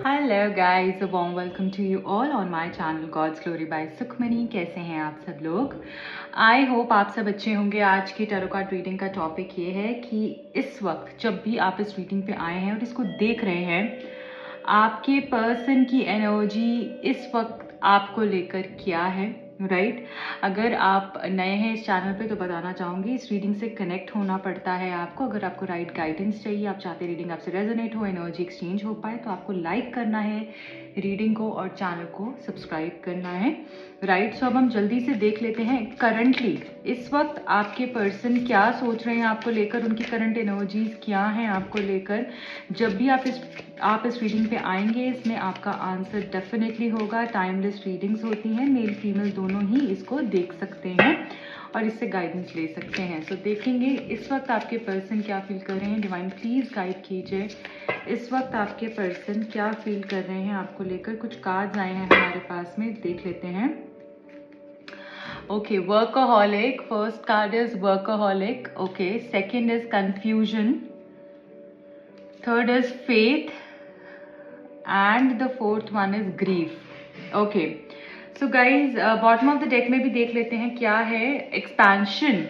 Hello guys, a warm welcome to you all on my channel God's Glory by Sukhmani. कैसे हैं आप सब लोग? आई होप आप सब अच्छे होंगे। आज की टैरो कार्ड रीडिंग का टॉपिक ये है कि इस वक्त जब भी आप इस रीडिंग पे आए हैं और इसको देख रहे हैं, आपके पर्सन की एनर्जी इस वक्त आपको लेकर क्या है, राइट? अगर आप नए हैं इस चैनल पे तो बताना चाहूँगी, इस रीडिंग से कनेक्ट होना पड़ता है आपको। अगर आपको राइट गाइडेंस चाहिए, आप चाहते रीडिंग आपसे रेजोनेट हो, एनर्जी एक्सचेंज हो पाए, तो आपको लाइक करना है रीडिंग को और चैनल को सब्सक्राइब करना है, राइट? सो अब हम जल्दी से देख लेते हैं करंटली इस वक्त आपके पर्सन क्या सोच रहे हैं आपको लेकर, उनकी करंट एनर्जीज क्या हैं आपको लेकर। जब भी आप इस रीडिंग पे आएंगे, इसमें आपका आंसर डेफिनेटली होगा। टाइमलेस रीडिंग्स होती हैं, मेल फीमेल दोनों ही इसको देख सकते हैं और इससे गाइडेंस ले सकते हैं। सो देखेंगे इस वक्त आपके पर्सन क्या फील कर रहे हैं। डिवाइन प्लीज गाइड कीजिए, इस वक्त आपके पर्सन क्या फील कर रहे हैं आपको लेकर। कुछ कार्ड्स आए हैं हमारे पास में, देख लेते हैं। Okay, workaholic, first card is workaholic, okay. Second is confusion, third is faith and the fourth one is grief. Okay, so guys bottom of the deck में भी देख लेते हैं क्या है। एक्सपेंशन।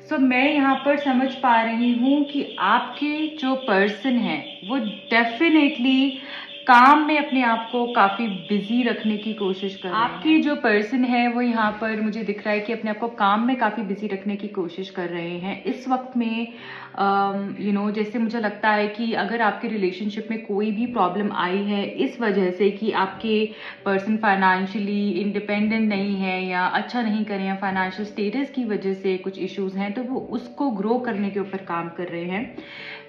सो मैं यहाँ पर समझ पा रही हूँ कि आपके जो पर्सन है वो डेफिनेटली काम में अपने आप को काफ़ी बिजी रखने की कोशिश कर रहे हैं। आपकी जो पर्सन है वो यहाँ पर मुझे दिख रहा है कि अपने आप को काम में काफ़ी बिजी रखने की कोशिश कर रहे हैं इस वक्त में। जैसे मुझे लगता है कि अगर आपके रिलेशनशिप में कोई भी प्रॉब्लम आई है इस वजह से कि आपके पर्सन फाइनेंशियली इंडिपेंडेंट नहीं है या अच्छा नहीं कर रहे हैं, फाइनेंशियल स्टेटस की वजह से कुछ इश्यूज हैं, तो वो उसको ग्रो करने के ऊपर काम कर रहे हैं,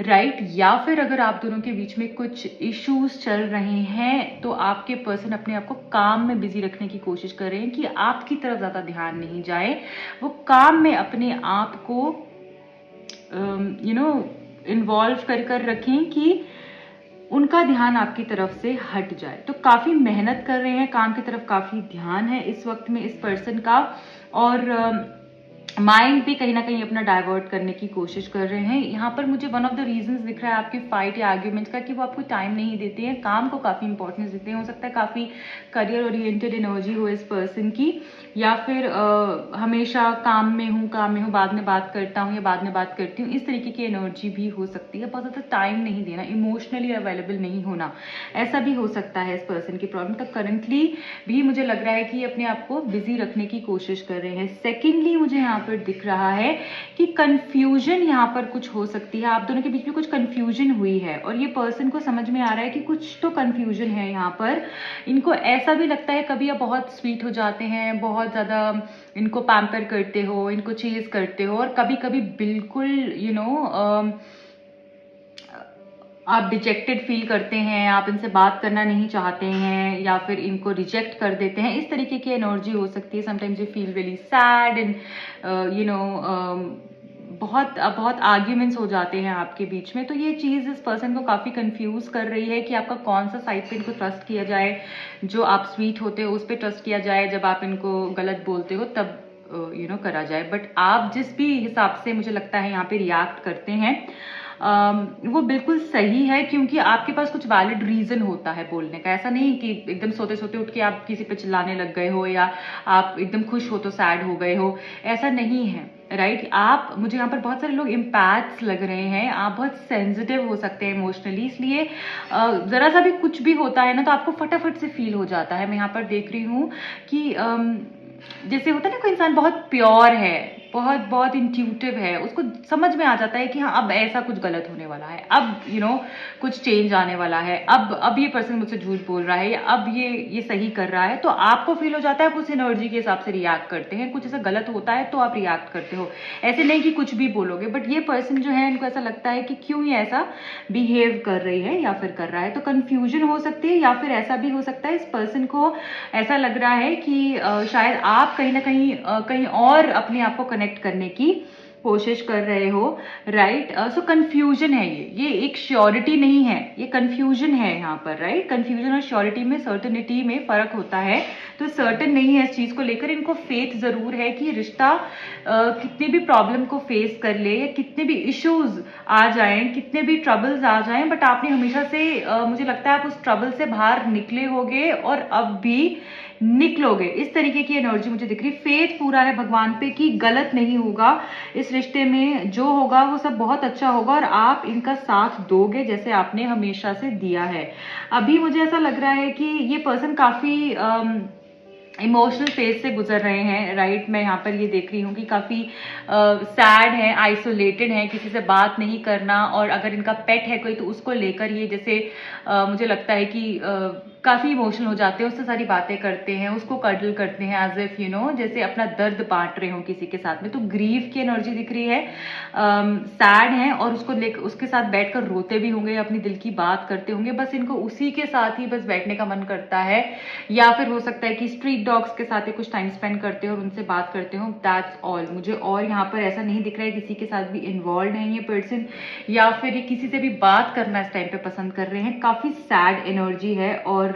राइट? या फिर अगर आप दोनों के बीच में कुछ इश्यूज चल रहे हैं तो आपके पर्सन अपने आप को काम में बिजी रखने की कोशिश कर रहे हैं कि आपकी तरफ ज्यादा ध्यान नहीं जाए। वो काम में अपने आप को इन्वॉल्व कर रखें कि उनका ध्यान आपकी तरफ से हट जाए। तो काफी मेहनत कर रहे हैं, काम की तरफ काफी ध्यान है इस वक्त में इस पर्सन का, और माइंड भी कहीं ना कहीं अपना डाइवर्ट करने की कोशिश कर रहे हैं। यहाँ पर मुझे वन ऑफ द रीजंस दिख रहा है आपकी फाइट या आर्ग्यूमेंट्स का, कि वो आपको टाइम नहीं देते हैं, काम को काफी इंपॉर्टेंस देते हैं। हो सकता है काफी करियर ओरिएंटेड एनर्जी हो इस पर्सन की, या फिर हमेशा काम में हूँ बाद में बात करता हूँ या बाद में बात करती हूँ, इस तरीके की एनर्जी भी हो सकती है। बहुत ज्यादा टाइम नहीं देना, इमोशनली अवेलेबल नहीं होना, ऐसा भी हो सकता है इस पर्सन की प्रॉब्लम। तो करंटली भी मुझे लग रहा है कि अपने आप को बिजी रखने की कोशिश कर रहे हैं। सेकेंडली मुझे यहाँ पर दिख रहा है कि कंफ्यूजन यहाँ पर कुछ हो सकती है, आप दोनों के बीच में कुछ कंफ्यूजन हुई है और ये पर्सन को समझ में आ रहा है कि कुछ तो कंफ्यूजन है यहाँ पर। इनको ऐसा भी लगता है कभी आप बहुत स्वीट हो जाते हैं, बहुत ज्यादा इनको पैम्पर करते हो, इनको चेज करते हो, और कभी कभी बिल्कुल आप डिजेक्टेड फील करते हैं, आप इनसे बात करना नहीं चाहते हैं या फिर इनको रिजेक्ट कर देते हैं, इस तरीके की एनर्जी हो सकती है। Sometimes you feel very sad and बहुत आर्ग्यूमेंट्स हो जाते हैं आपके बीच में। तो ये चीज़ इस पर्सन को काफ़ी कंफ्यूज कर रही है कि आपका कौन सा साइड पे इनको ट्रस्ट किया जाए। जो आप स्वीट होते हो उस पर ट्रस्ट किया जाए, जब आप इनको गलत बोलते हो तब करा जाए। बट आप जिस भी हिसाब से मुझे लगता है यहाँ पे रिएक्ट करते हैं वो बिल्कुल सही है, क्योंकि आपके पास कुछ वैलिड रीजन होता है बोलने का। ऐसा नहीं कि एकदम सोते सोते उठ के आप किसी पे चिल्लाने लग गए हो या आप एकदम खुश हो तो सैड हो गए हो, ऐसा नहीं है, राइट? आप, मुझे यहाँ पर बहुत सारे लोग इम्पैथ्स लग रहे हैं, आप बहुत सेंसिटिव हो सकते हैं इमोशनली, इसलिए जरा सा भी कुछ भी होता है ना तो आपको फटाफट से फील हो जाता है। मैं यहाँ पर देख रही हूँ कि जैसे होता है ना, कोई इंसान बहुत प्योर है, बहुत इंट्यूटिव है, उसको समझ में आ जाता है कि हाँ अब ऐसा कुछ गलत होने वाला है, अब कुछ चेंज आने वाला है, अब ये पर्सन मुझसे झूठ बोल रहा है या अब ये सही कर रहा है, तो आपको फील हो जाता है, आप उस एनर्जी के हिसाब से रिएक्ट करते हैं। कुछ ऐसा गलत होता है तो आप रिएक्ट करते हो, ऐसे नहीं कि कुछ भी बोलोगे। बट ये पर्सन जो है, इनको ऐसा लगता है कि क्यों ये ऐसा बिहेव कर रही है या फिर कर रहा है। तो कंफ्यूजन हो सकती है, या फिर ऐसा भी हो सकता है इस पर्सन को ऐसा लग रहा है कि शायद आप कहीं ना कहीं और अपने आप को कनेक्ट करने की कोशिश कर रहे हो, राइट। सो कंफ्यूजन है, ये एक श्योरिटी नहीं है, ये कंफ्यूजन है यहाँ पर, राइट। कंफ्यूजन और श्योरिटी में, सर्टेनिटी में फर्क होता है। तो सर्टेन नहीं है इस चीज को लेकर, इनको फेथ जरूर है कि रिश्ता कितने भी प्रॉब्लम को फेस कर ले या कितने भी इश्यूज आ जाएं, कितने भी ट्रबल्स आ जाएं, बट आपने हमेशा से मुझे लगता है आप उस ट्रबल से बाहर निकले होगे और अब भी निकलोगे। इस तरीके की एनर्जी मुझे दिख रही। फेथ पूरा है भगवान पे कि गलत नहीं होगा इस रिश्ते में, जो होगा वो सब बहुत अच्छा होगा और आप इनका साथ दोगे जैसे आपने हमेशा से दिया है। अभी मुझे ऐसा लग रहा है कि ये पर्सन काफी इमोशनल फेज से गुजर रहे हैं, राइट। मैं यहाँ पर ये देख रही हूँ कि काफी सैड है, आइसोलेटेड है, किसी से बात नहीं करना, और अगर इनका पेट है कोई तो उसको लेकर ये जैसे मुझे लगता है कि काफी इमोशनल हो जाते हैं, उससे सारी बातें करते हैं, उसको कडल करते हैं एज इफ यू नो जैसे अपना दर्द बांट रहे हो किसी के साथ में। तो ग्रीफ की एनर्जी दिख रही है, सैड है और उसको लेकर उसके साथ बैठकर रोते भी होंगे, अपनी दिल की बात करते होंगे, बस इनको उसी के साथ ही बस बैठने का मन करता है। या फिर हो सकता है कि स्ट्रीट डॉग्स के साथ ही कुछ टाइम स्पेंड करते हो और उनसे बात करते हो, दैट्स ऑल। मुझे और यहाँ पर ऐसा नहीं दिख रहा है किसी के साथ भी इन्वॉल्व है ये पर्सन, या फिर ये किसी से भी बात करना इस टाइम पे पसंद कर रहे हैं। काफी सैड एनर्जी है और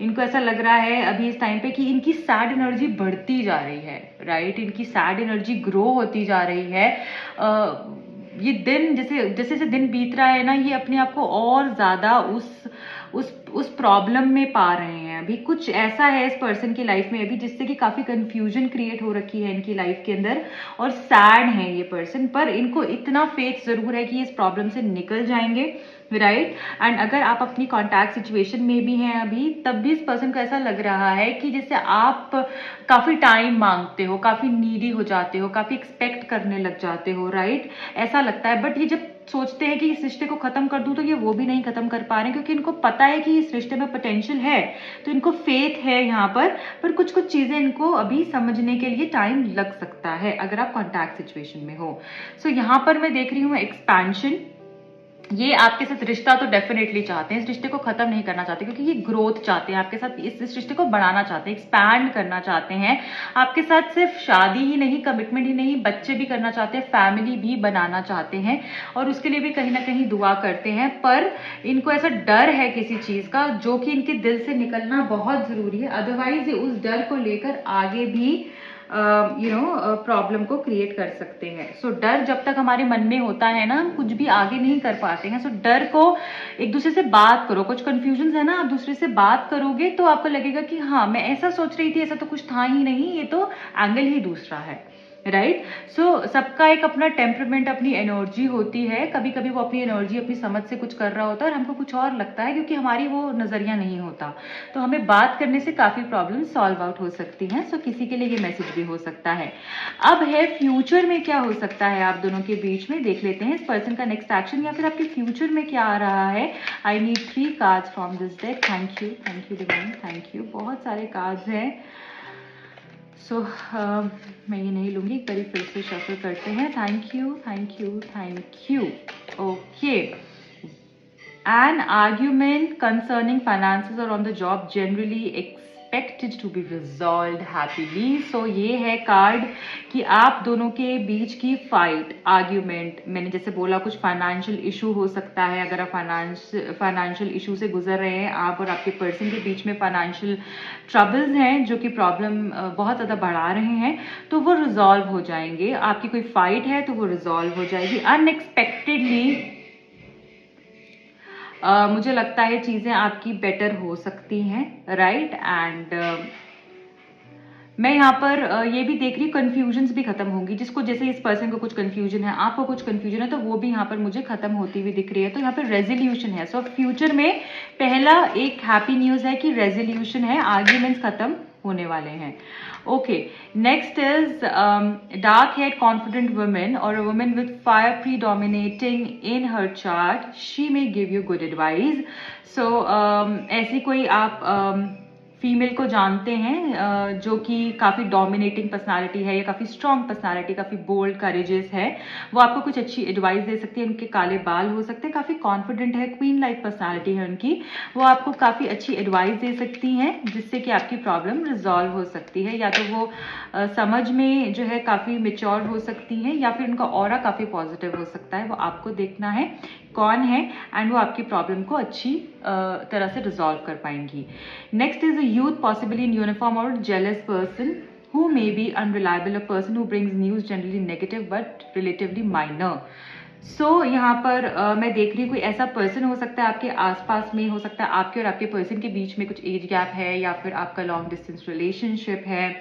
इनको ऐसा लग रहा है अभी इस टाइम पे कि इनकी सैड एनर्जी बढ़ती जा रही है, राइट। इनकी सैड एनर्जी ग्रो होती जा रही है। ये दिन जैसे जैसे दिन बीत रहा है ना, ये अपने आप को और ज्यादा उस प्रॉब्लम में पा रहे हैं। अभी कुछ ऐसा है इस पर्सन की लाइफ में अभी जिससे कि काफी कंफ्यूजन क्रिएट हो रखी है इनकी लाइफ के अंदर, और सैड है ये पर्सन। पर इनको इतना फेथ जरूर है कि इस प्रॉब्लम से निकल जाएंगे, राइट। एंड अगर आप अपनी कॉन्टैक्ट सिचुएशन में भी हैं अभी, तब भी इस पर्सन को ऐसा लग रहा है कि जैसे आप काफी टाइम मांगते हो, काफी नीडी हो जाते हो, काफी एक्सपेक्ट करने लग जाते हो, राइट। ऐसा लगता है। बट ये जब सोचते हैं कि इस रिश्ते को खत्म कर दूं तो ये वो भी नहीं खत्म कर पा रहे हैं, क्योंकि इनको पता है कि इस रिश्ते में पोटेंशियल है, तो इनको फेथ है यहाँ पर कुछ कुछ चीजें इनको अभी समझने के लिए टाइम लग सकता है अगर आप कॉन्टैक्ट सिचुएशन में हो। सो यहाँ पर मैं देख रही हूँ एक्सपेंशन। ये आपके साथ रिश्ता तो डेफिनेटली चाहते हैं, इस रिश्ते को खत्म नहीं करना चाहते, क्योंकि ये ग्रोथ चाहते हैं आपके साथ, इस रिश्ते को बढ़ाना चाहते हैं, एक्सपैंड करना चाहते हैं आपके साथ। सिर्फ शादी ही नहीं, कमिटमेंट ही नहीं, बच्चे भी करना चाहते हैं, फैमिली भी बनाना चाहते हैं, और उसके लिए भी कहीं ना कहीं दुआ करते हैं। पर इनको ऐसा डर है किसी चीज का जो कि इनके दिल से निकलना बहुत जरूरी है, अदरवाइज ये उस डर को लेकर आगे भी प्रॉब्लम को क्रिएट कर सकते हैं। सो डर जब तक हमारे मन में होता है ना, हम कुछ भी आगे नहीं कर पाते हैं। सो डर को एक दूसरे से बात करो, कुछ कंफ्यूजन है ना, आप दूसरे से बात करोगे तो आपको लगेगा कि हाँ मैं ऐसा सोच रही थी, ऐसा तो कुछ था ही नहीं, ये तो एंगल ही दूसरा है, राइट। सो सबका एक अपना टेम्परमेंट, अपनी एनर्जी होती है। कभी कभी वो अपनी एनर्जी अपनी समझ से कुछ कर रहा होता है और हमको कुछ और लगता है, क्योंकि हमारी वो नजरिया नहीं होता। तो हमें बात करने से काफी प्रॉब्लम सॉल्व आउट हो सकती हैं। सो किसी के लिए ये मैसेज भी हो सकता है। अब है फ्यूचर में क्या हो सकता है आप दोनों के बीच में, देख लेते हैं इस पर्सन का नेक्स्ट एक्शन या फिर आपके फ्यूचर में क्या आ रहा है। I need 3 cards from this deck. Thank you divine, thank you. बहुत सारे कार्ड्स हैं। सो मैं ये नहीं लूंगी, एक बार फिर से शफल करते हैं। Thank you. Okay, an argument concerning finances और on the job generally expected to be resolved happily. So ये है कार्ड कि आप दोनों के बीच की फाइट, आर्ग्यूमेंट, मैंने जैसे बोला कुछ फाइनेंशियल इशू हो सकता है। अगर आप फाइनेंशियल इशू से गुजर रहे हैं, आप और आपके पर्सन के बीच में फाइनेंशियल ट्रबल्स हैं जो कि प्रॉब्लम बहुत ज़्यादा बढ़ा रहे हैं, तो वो रिजॉल्व हो जाएंगे। आपकी कोई फाइट है तो वो रिजॉल्व हो जाएगी अनएक्सपेक्टेडली। मुझे लगता है चीजें आपकी बेटर हो सकती हैं, राइट। एंड मैं यहाँ पर ये भी देख रही हूँ कंफ्यूजन्स भी खत्म होंगी। जिसको जैसे इस पर्सन को कुछ कंफ्यूजन है, आपको कुछ कंफ्यूजन है, तो वो भी यहाँ पर मुझे खत्म होती हुई दिख रही है। तो यहाँ पर रेजोल्यूशन है। सो फ्यूचर में पहला एक हैप्पी न्यूज है कि रेजोल्यूशन है, आर्ग्यूमेंट्स खत्म होने वाले हैं। Okay, next is dark head confident women और a women with fire predominating in her chart, she may give you good advice. So ऐसी कोई आप फीमेल को जानते हैं जो कि काफ़ी डोमिनेटिंग पर्सनालिटी है या काफ़ी स्ट्रॉन्ग पर्सनालिटी, काफ़ी बोल्ड करेजियस है, वो आपको कुछ अच्छी एडवाइस दे सकती है। उनके काले बाल हो सकते हैं, काफ़ी कॉन्फिडेंट है, क्वीन लाइक पर्सनालिटी है उनकी, वो आपको काफ़ी अच्छी एडवाइस दे सकती हैं जिससे कि आपकी प्रॉब्लम रिजॉल्व हो सकती है। या तो वो समझ में जो है काफ़ी मेच्योर हो सकती हैं या फिर उनका ऑरा काफ़ी पॉजिटिव हो सकता है। वो आपको देखना है कौन है एंड वो आपकी प्रॉब्लम को अच्छी तरह से रिजॉल्व कर पाएंगी। Next is a youth possibly in uniform और jealous person who may be unreliable, a person who brings news generally negative but relatively minor. सो यहाँ पर मैं देख रही हूँ कोई ऐसा पर्सन हो सकता है आपके आसपास में, हो सकता है आपके और आपके पर्सन के बीच में कुछ एज गैप है या फिर आपका लॉन्ग डिस्टेंस रिलेशनशिप है,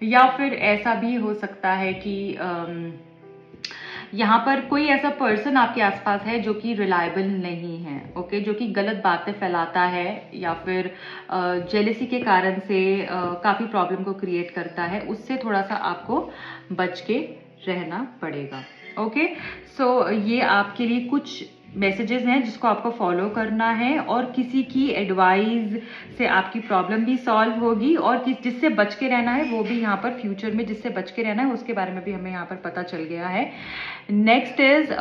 या फिर ऐसा भी हो सकता है कि यहाँ पर कोई ऐसा पर्सन आपके आसपास है जो कि रिलायबल नहीं है, ओके, जो कि गलत बातें फैलाता है या फिर जेलेसी के कारण से काफ़ी प्रॉब्लम को क्रिएट करता है। उससे थोड़ा सा आपको बच के रहना पड़ेगा। ओके, सो ये आपके लिए कुछ मैसेजेस हैं जिसको आपको फॉलो करना है और किसी की एडवाइस से आपकी प्रॉब्लम भी सॉल्व होगी और जिससे बच के रहना है वो भी यहाँ पर फ्यूचर में जिससे बच के रहना है उसके बारे में भी हमें यहाँ पर पता चल गया है। Next is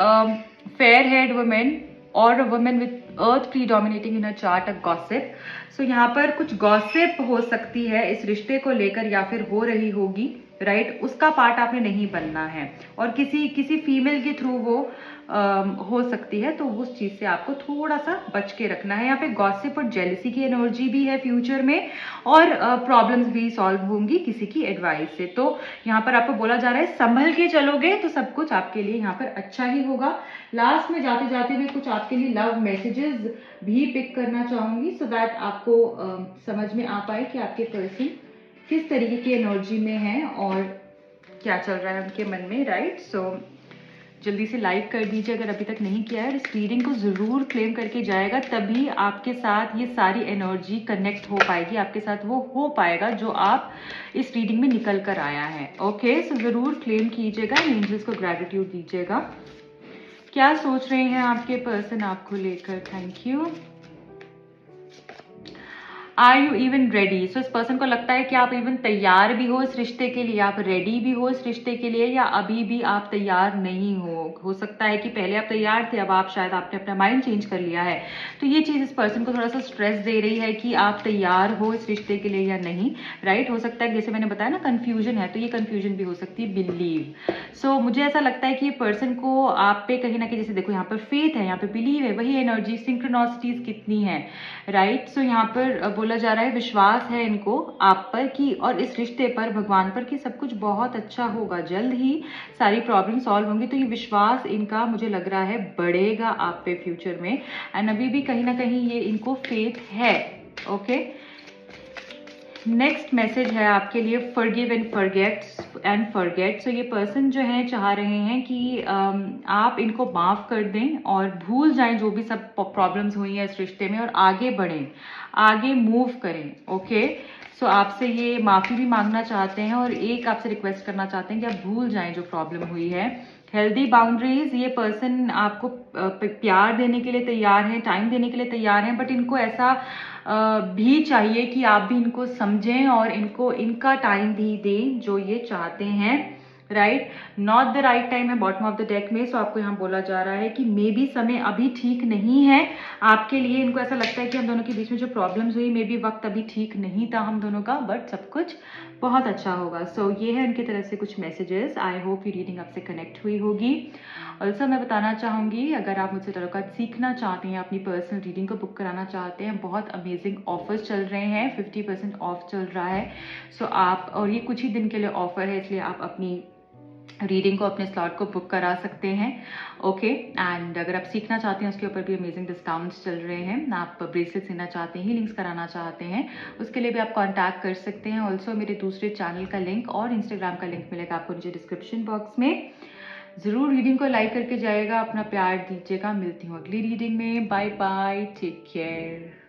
fair head women और a women with earth predominating in a chart a gossip. So यहाँ पर कुछ गॉसिप हो सकती है इस रिश्ते को लेकर या फिर हो रही होगी, राइट, उसका पार्ट आपने नहीं बनना है और किसी फीमेल के थ्रू वो हो सकती है, तो उस चीज से आपको थोड़ा सा बच के रखना है। यहाँ पे गॉसिप और जेलसी की एनर्जी भी है फ्यूचर में और प्रॉब्लम्स भी सॉल्व होंगी किसी की एडवाइस से। तो यहाँ पर आपको बोला जा रहा है संभल के चलोगे तो सब कुछ आपके लिए यहाँ पर अच्छा ही होगा। लास्ट में जाते जाते मैं कुछ आपके लिए लव मैसेजेस भी पिक करना चाहूंगी सो दैट आपको समझ में आ पाए कि आपके पर्सन किस तरीके की एनर्जी में है और क्या चल रहा है उनके मन में, राइट। सो जल्दी से लाइक कर दीजिए अगर अभी तक नहीं किया है। इस रीडिंग को ज़रूर क्लेम करके जाएगा, तभी आपके साथ ये सारी एनर्जी कनेक्ट हो पाएगी, आपके साथ वो हो पाएगा जो आप इस रीडिंग में निकल कर आया है। ओके, सो ज़रूर क्लेम कीजिएगा, एंजल्स को ग्रेटिट्यूड दीजिएगा। क्या सोच रहे हैं आपके पर्सन आपको लेकर? Thank you. Are you even ready? So इस पर्सन को लगता है कि आप इवन तैयार भी हो इस रिश्ते के लिए, आप रेडी भी हो इस रिश्ते के लिए, या अभी भी आप तैयार नहीं हो सकता है कि पहले आप तैयार थे, अब आप शायद आपने अपना माइंड चेंज कर लिया है। तो ये चीज इस पर्सन को थोड़ा सा स्ट्रेस दे रही है कि आप तैयार हो इस रिश्ते के लिए या नहीं, राइट। हो सकता है जैसे मैंने बताया ना कंफ्यूजन है, तो ये कंफ्यूजन भी हो सकती है बिलीव। सो मुझे ऐसा लगता है कि ये पर्सन को आप पे कहीं ना कहीं, जैसे देखो यहाँ पर फेथ है, यहाँ पे बिलीव है, वही एनर्जी, सिंक्रोनॉसिटीज कितनी है, राइट। सो यहाँ पर बोला जा रहा है विश्वास है इनको आप पर कि और इस रिश्ते पर, भगवान पर, कि सब कुछ बहुत अच्छा होगा, जल्द ही सारी प्रॉब्लम सॉल्व होंगी। तो ये विश्वास इनका मुझे लग रहा है बढ़ेगा आप पे फ्यूचर में, एंड अभी भी कहीं ना कहीं ये इनको फेथ है। ओके, नेक्स्ट मैसेज है आपके लिए फॉरगिव एंड फॉरगेट। सो ये पर्सन जो है चाह रहे हैं कि आप इनको माफ कर दें और भूल जाएं जो भी सब प्रॉब्लम्स हुई हैं इस रिश्ते में और आगे बढ़ें, आगे मूव करें। ओके, सो आपसे ये माफी भी मांगना चाहते हैं और एक आपसे रिक्वेस्ट करना चाहते हैं कि आप भूल जाएं जो प्रॉब्लम हुई है। हेल्दी बाउंड्रीज, ये पर्सन आपको प्यार देने के लिए तैयार है, टाइम देने के लिए तैयार है, बट इनको ऐसा भी चाहिए कि आप भी इनको समझें और इनको इनका टाइम भी दें जो ये चाहते हैं, right. Not the right time है बॉटम ऑफ द डेक में। सो आपको यहाँ बोला जा रहा है कि मे बी समय अभी ठीक नहीं है आपके लिए। इनको ऐसा लगता है कि हम दोनों के बीच में जो प्रॉब्लम्स हुई, मे बी वक्त अभी ठीक नहीं था हम दोनों का, बट सब कुछ बहुत अच्छा होगा। सो ये है उनकी तरफ से कुछ मैसेजेस। आई होप ये रीडिंग आपसे कनेक्ट हुई होगी। ऑल्सो मैं बताना चाहूँगी, अगर आप मुझसे टैरो कार्ड सीखना चाहते हैं, अपनी पर्सनल रीडिंग को बुक कराना चाहते हैं, बहुत अमेजिंग ऑफर्स चल रहे हैं, 50% ऑफ चल रहा है। सो आप, और ये कुछ ही दिन के लिए ऑफर है, इसलिए आप अपनी रीडिंग को, अपने स्लॉट को बुक करा सकते हैं। ओके, एंड अगर आप सीखना चाहते हैं उसके ऊपर भी अमेजिंग डिस्काउंट्स चल रहे हैं। आप ब्रेसलेट सीखना चाहते हैं, हीलिंग्स कराना चाहते हैं, उसके लिए भी आप कांटेक्ट कर सकते हैं। ऑल्सो मेरे दूसरे चैनल का लिंक और इंस्टाग्राम का लिंक मिलेगा आपको नीचे डिस्क्रिप्शन बॉक्स में। ज़रूर रीडिंग को लाइक करके जाएगा, अपना प्यार दीजिएगा। मिलती हूँ अगली रीडिंग में। Bye bye, take care.